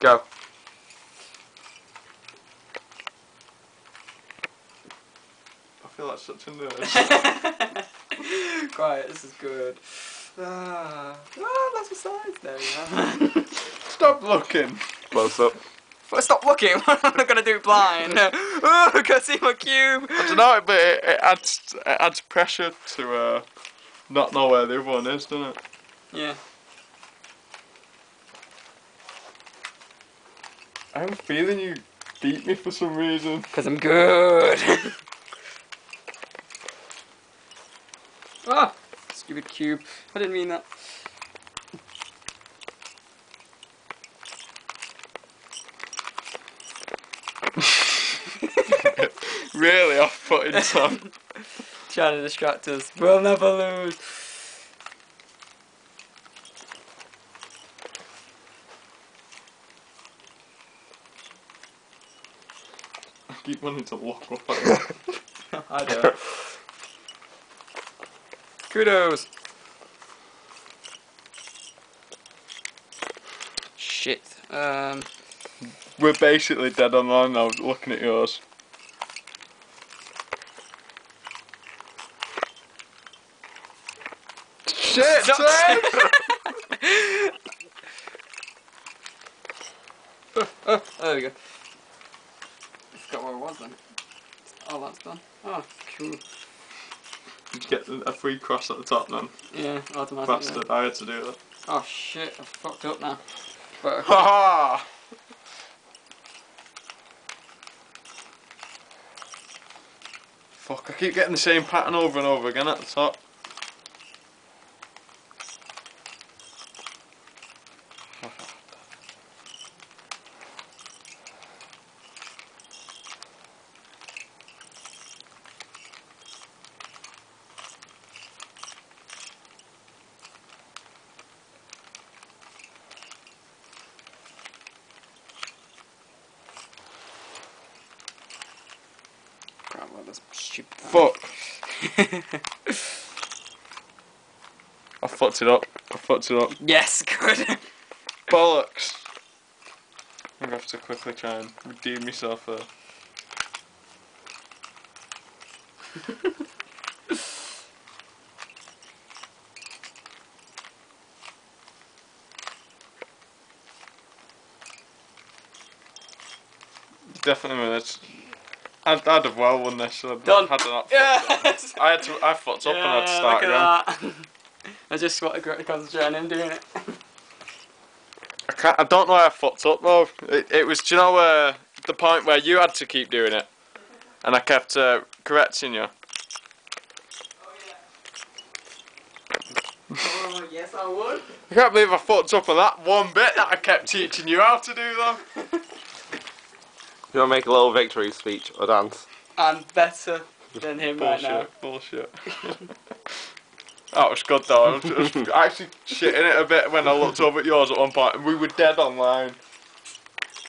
Go. I feel like such a nerd. Right, this is good. Lots of sides there, yeah. Stop looking. Close up. Well, stop looking. I'm not gonna do it blind. Oh, I can't see my cube. I don't know, but it adds pressure to not know where the other one is, doesn't it? Yeah. I'm feeling you beat me for some reason. Because I'm good. Ah, stupid cube. I didn't mean that. Really off-putting, Tom. Trying to distract us. We'll never lose. I keep wanting to lock up at you. I don't. Kudos. Shit. We're basically dead online now, looking at yours. Shit, Tim! There we go. I forgot where it was then. Oh, that's done. Oh, cool. Did you get a free cross at the top then? Yeah, automatically. Bastard, I had to do that. Oh shit, I've fucked up now. But, Ha ha! Fuck, I keep getting the same pattern over and over again at the top. crap, what this stupid Fuck. I fucked it up. I fucked it up. Yes, good. Bollocks. I'm gonna have to quickly try and redeem myself there. Definitely minutes. I'd have well won this. I'd Done. had not Yes. I fucked up and I had to start look again. at that. I just want to concentrate on him doing it. I don't know why I fucked up though. It was, do you know the point where you had to keep doing it? And I kept correcting you. Oh, yes, I would. I can't believe I fucked up on that one bit that I kept teaching you how to do though. You want to make a little victory speech or dance? I'm better than him right now. Bullshit. That was good though. I was actually shitting it a bit when I looked over at yours at one point and we were dead online.